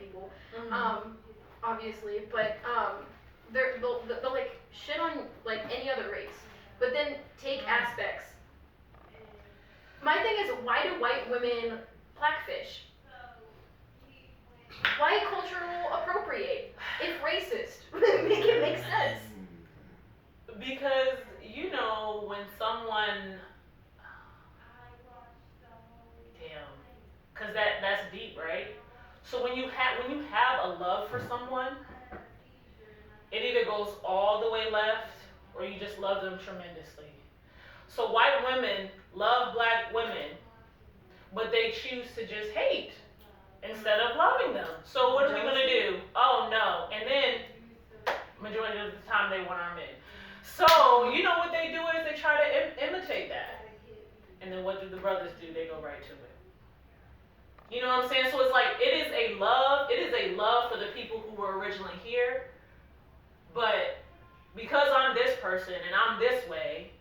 people, obviously, but they'll like shit on like any other race, but then take aspects. My thing is, why do white women blackfish? Why cultural appropriate if racist? Make it make sense. Because you know when someone, damn, because that's deep, right? So when you have a love for someone, it either goes all the way left or you just love them tremendously. So white women love black women, but they choose to just hate instead of loving them. So what are we gonna do? Oh no. And then majority of the time they want our men. So you know what they do is they try to imitate that. And then what do the brothers do? They go right to it. You know what I'm saying? So it's like it is a love for the people who were originally here. But because I'm this person and I'm this way,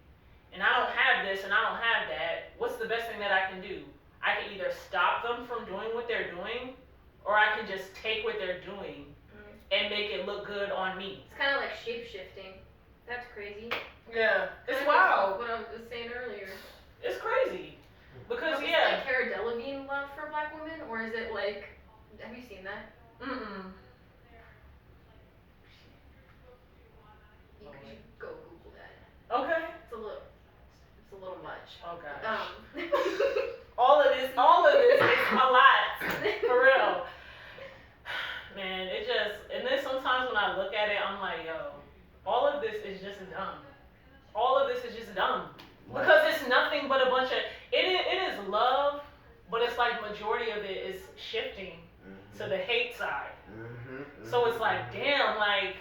and I don't have this and I don't have that, what's the best thing that I can do? I can either stop them from doing what they're doing, or I can just take what they're doing and make it look good on me. It's kind of like shape-shifting. That's crazy. Yeah, it's wild. What I was saying earlier. It's crazy. Because, Is yeah. it like Cara Delevingne love for black women, or is it like, have you seen that? Mm-mm. You could go Google that. Okay. It's a little much. Oh, gosh. Um. All of this is a lot. For real. Man, it just, and then sometimes when I look at it, I'm like, yo, all of this is just dumb. All of this is just dumb. Because it's nothing but a bunch of, it is love, but it's like majority of it is shifting to the hate side. So it's like, damn, like,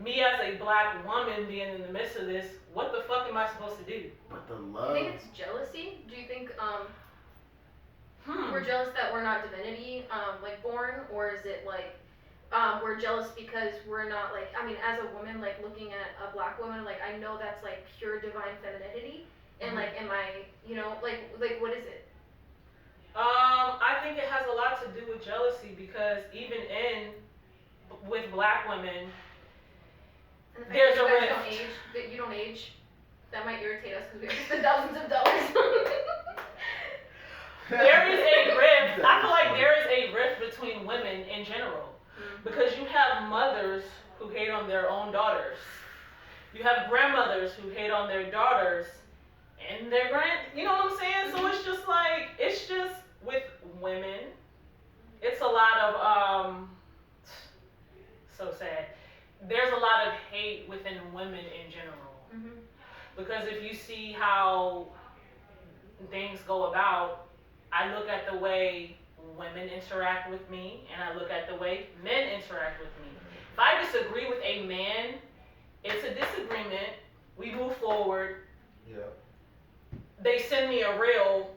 me as a black woman being in the midst of this, what the fuck am I supposed to do? But the love. Do you think it's jealousy? Do you think we're jealous that we're not divinity like born, or is it like we're jealous because we're not like, I mean, as a woman, like looking at a black woman, like I know that's like pure divine femininity, and like am I, you know, like what is it? I think it has a lot to do with jealousy, because even with black women, And the fact there's that a you guys rift. don't age, that you don't age, that might irritate us because we have spent thousands of dollars. There is a rift. I feel like there is a rift between women in general, because you have mothers who hate on their own daughters. You have grandmothers who hate on their daughters and their you know what I'm saying? So it's just like, it's just with women, it's a lot of, so sad. There's a lot of hate within women in general. Because if you see how things go about, I look at the way women interact with me, and I look at the way men interact with me. If I disagree with a man, it's a disagreement. We move forward. Yeah. They send me a reel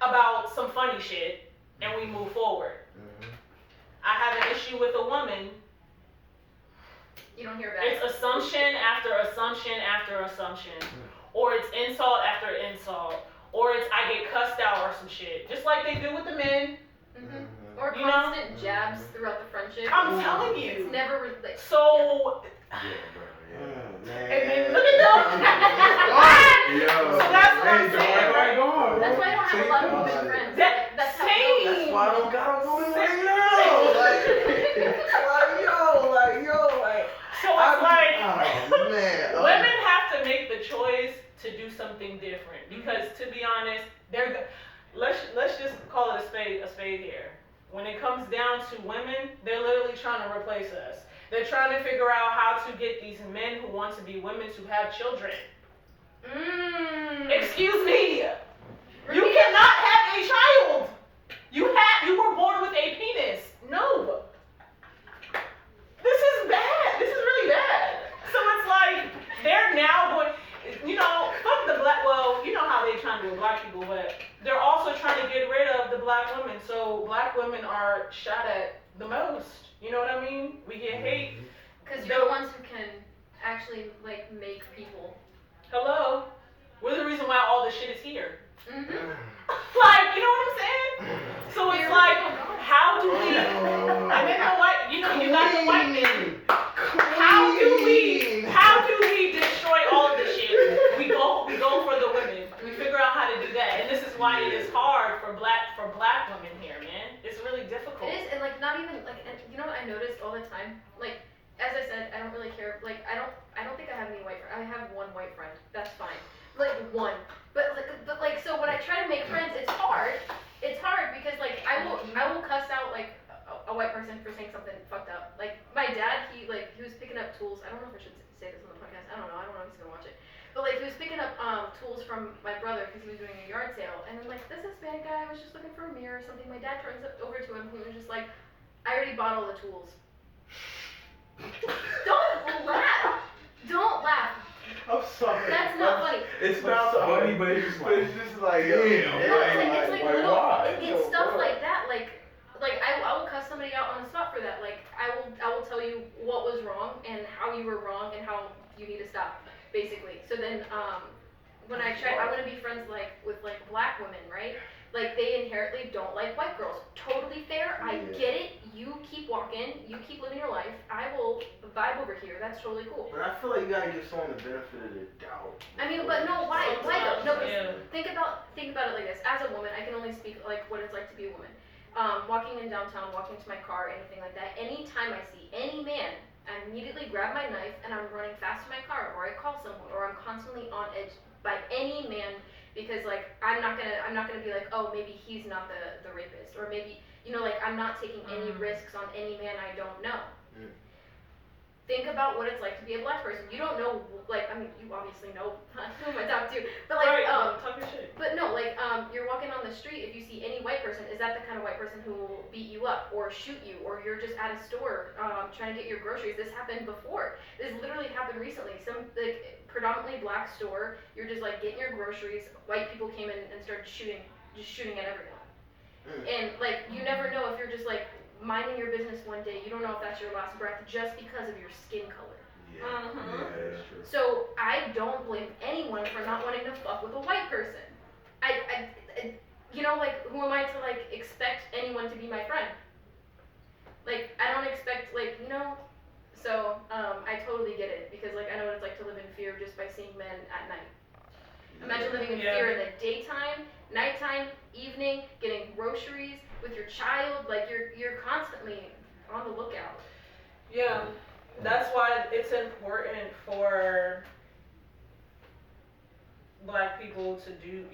about some funny shit, and we move forward. I have an issue with a woman. You don't hear back. It's assumption after assumption after assumption, or it's insult after insult, or it's I get cussed out or some shit, just like they do with the men. Or You constant know? jabs throughout the friendship. I'm telling you. It's never like. So, Man. and then look at them. Yo. So that's what I'm saying, right? That's why I don't have a lot of women friends. That's how it Same. goes. That's why I don't got a woman right now. Like. So it's like, oh, man. women have to make the choice to do something different, because to be honest, let's just call it a spade here. When it comes down to women, they're literally trying to replace us. They're trying to figure out how to get these men who want to be women to have children. Excuse me. You cannot have a child. You were born with a penis. No. This is bad. This is really bad. So it's like they're now going, you know, fuck the black, well, you know how they trying to do with black people, but they're also trying to get rid of the black women. So black women are shot at the most. You know what I mean? We get hate. Because you're the ones who can actually like make people. Hello? We're the reason why all this shit is here. Like, you know what I'm saying? So it's like, how do we not even like, and you know what I noticed all the time? Like, as I said, I don't really care. Like, I don't think I have any white friends. I have one white friend. That's fine. Like one. But like, so when I try to make friends, it's hard. It's hard because like I will cuss out like a white person for saying something fucked up. Like my dad, he was picking up tools. I don't know if I should say this on the podcast. I don't know. I don't know if he's gonna watch it. But like he was picking up tools from my brother because he was doing a yard sale, and then like this Hispanic guy was just looking for a mirror or something. My dad turns over to him. He was just like, I already bought all the tools. Don't laugh. Don't laugh. I'm sorry. That's not funny. It's not funny, but it's just like, damn. No, it's like little. why? It's stuff like that. Like I will cuss somebody out on the spot for that. Like I will tell you what was wrong and how you were wrong and how you need to stop, basically. So then when I want to be friends with black women, right? Like they inherently don't like white girls. Totally fair. I get it. You keep walking. You keep living your life. I will vibe over here. That's totally cool. But I feel like you gotta give someone the benefit of the doubt. I mean, but no, why though? No, Yeah. think about it like this. As a woman, I can only speak like what it's like to be a woman. Walking in downtown, walking to my car, anything like that. Anytime I see any man, I immediately grab my knife and I'm running fast to my car, or I call someone, or I'm constantly on edge by any man. Because like I'm not gonna be like, oh, maybe he's not the rapist, or maybe like I'm not taking any risks on any man I don't know. Think about what it's like to be a black person. You don't know, like, I mean, you obviously know who I talk to, but like, talk your shit. but no, like, you're walking on the street. If you see any white person, is that the kind of white person who will beat you up or shoot you, or you're just at a store trying to get your groceries? This happened before. This literally happened recently. Some like predominantly black store. You're just like getting your groceries. White people came in and started shooting at everyone. And like, you never know if you're just like minding your business one day, you don't know if that's your last breath just because of your skin color. Yeah, that's true. So I don't blame anyone for not wanting to fuck with a white person. I like, who am I to like expect anyone to be my friend? Like, I don't expect so I totally get it, because like I know what it's like to live in fear just by seeing men at night. Imagine living in fear in the daytime, nighttime, evening, getting groceries with your child. Like you're constantly on the lookout. Yeah, that's why it's important for black people to do,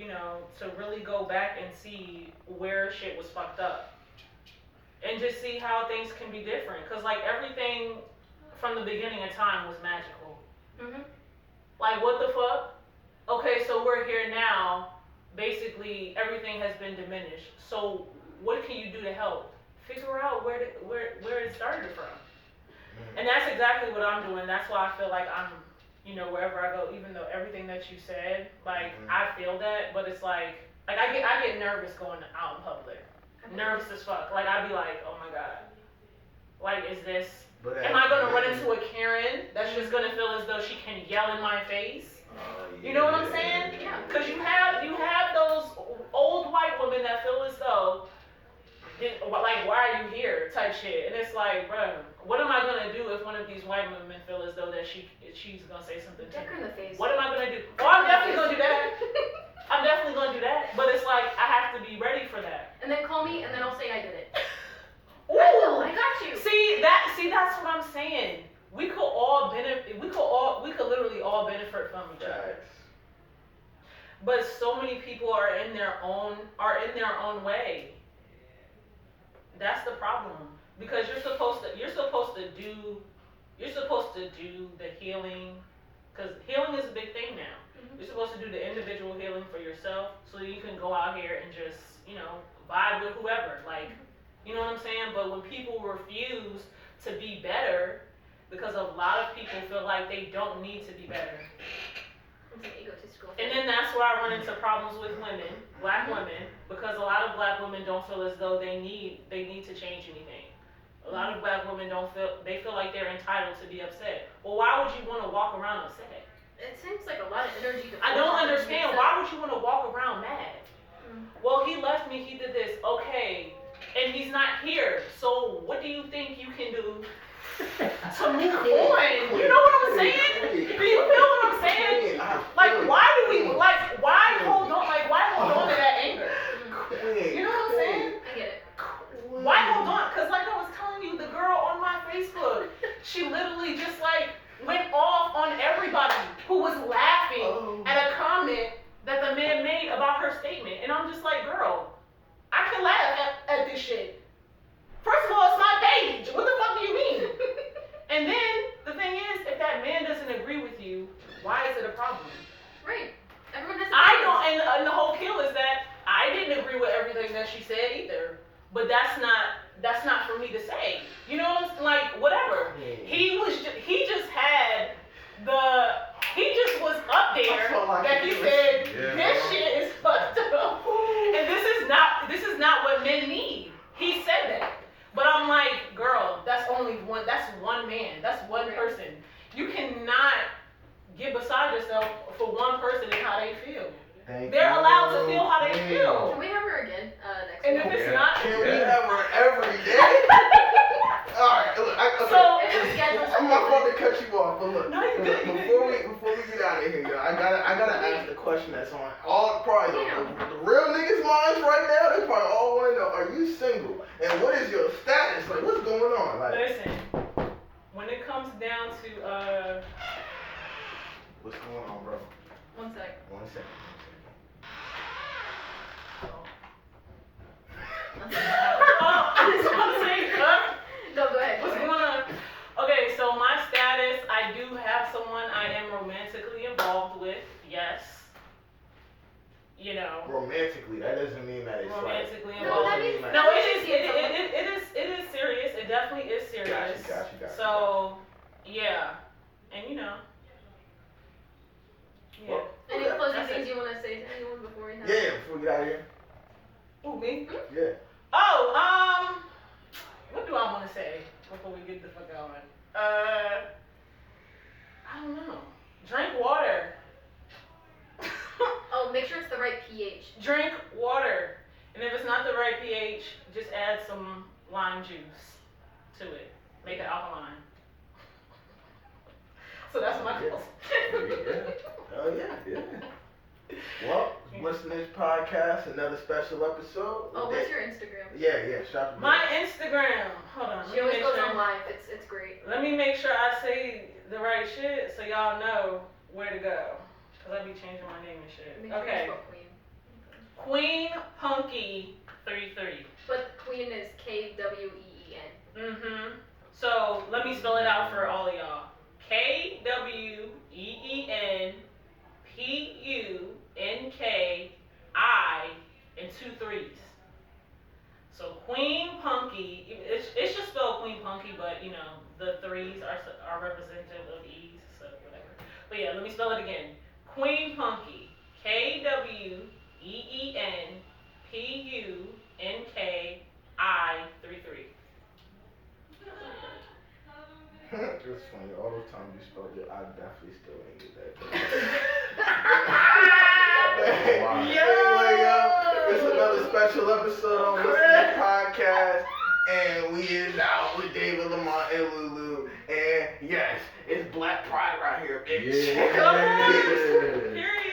to really go back and see where shit was fucked up. And just see how things can be different. Because, like, everything from the beginning of time was magical. Like, what the fuck? Okay, so we're here now. Basically, everything has been diminished. So, what can you do to help? Figure out where it started from. And that's exactly what I'm doing. That's why I feel like I'm, wherever I go, even though everything that you said, like, I feel that, but it's like I get nervous going out in public. Nervous as fuck. Like, I'd be like, oh my god. Like, is this, am I gonna run into a Karen that's just gonna feel as though she can yell in my face? You know what I'm saying? Yeah. Because you have those old white women that feel as though, like, why are you here type shit. And it's like, bro, what am I gonna do if one of these white women feel as though that she's gonna say something to Deck her in me? the face. What am I gonna do? Oh, I'm definitely gonna do that. I'm definitely gonna do that. But it's like, I have to be ready for that. And then call me, and then I'll say I did it. Ooh. I got you. See, that's what I'm saying. We could all benefit. We could literally all benefit from each other. But so many people are in their own way. That's the problem. Because you're supposed to do the healing, because healing is a big thing now. You're supposed to do the individual healing for yourself, so you can go out here and just, vibe with whoever. Like, you know what I'm saying? But when people refuse to be better, because a lot of people feel like they don't need to be better. It's an egotistical And then that's where I run into problems with women, black women, because a lot of black women don't feel as though they need to change anything. A lot of black women feel like they're entitled to be upset. Well, why would you want to walk around upset? It seems like a lot of energy. I don't understand. Why would you want to walk around mad? Well, he left me, he did this. Okay, and he's not here. So what do you think you can do to move on? You know what I'm saying? Do you feel what I'm saying? Like, why hold on to that anger? You know what I'm saying? I get it. Why hold on? Because like I was telling Facebook. She literally just like went off on everybody who was laughing at a comment that the man made about her statement. And I'm just like, girl, I can laugh at this shit. First of all, it's my page. What the fuck do you mean? And then the thing is, if that man doesn't agree with you, why is it a problem? Right. Everyone has. I don't, and the whole kill is that I didn't agree with everything that she said either. But that's not for me to say. You know what I'm like? Whatever. He just was up there that he said this shit is fucked up, and this is not what men need. He said that. But I'm like, girl, that's one man. That's one person. You cannot get beside yourself for one person and how they feel. They're allowed to feel how they feel. Can we have her again next And week? if it's not, Can we have her every day? Alright, look, I'm not about to cut you off, but look, no, you good. before we get out of here, yo, I gotta ask the question that's on all probably the real niggas' minds right now. They probably all want to know: are you single? And what is your status? Like, what's going on? Like, listen, when it comes down to what's going on, bro? 1 sec. 1 second. No, go ahead. What's going on? Okay, so my status, I do have someone I am romantically involved with. Yes. You know. Romantically, that doesn't mean that it's romantically like, involved. No, it is serious. It definitely is serious. Gotcha. So, yeah, and you know. Yeah. Well, Any closing things you want to say to anyone before we have? Yeah, before we get out of here. Who, me? Yeah. Oh, what do I want to say before we get the fuck going? I don't know. Drink water. Oh, make sure it's the right pH. Drink water. And if it's not the right pH, just add some lime juice to it. Make it alkaline. So that's my goal. Oh yeah. Well, listen to this podcast, another special episode. Oh, what's your Instagram? Yeah, shop. My Instagram. Hold on. She always goes on live. It's great. Let me make sure I say the right shit so y'all know where to go. Cause I be changing my name and shit. Make sure Okay. you spell Queen. Queen Punky 33. But Queen is Kween. Mhm. So let me spell it out for all of y'all. KWEENPUNKI and 2 3s. So Queen Punky. It's just spelled Queen Punky, but you know the 3s are representative of E's, so whatever. But yeah, let me spell it again. Queen Punky. KWEENPUNKI 33. It's funny, all those times you spelled it, I definitely still ain't get that. Anyway, yo, it's another special episode on this podcast, and we is out with David, Lamont, and Lulu, and yes, it's Black Pride right here, bitch. Come on. Period.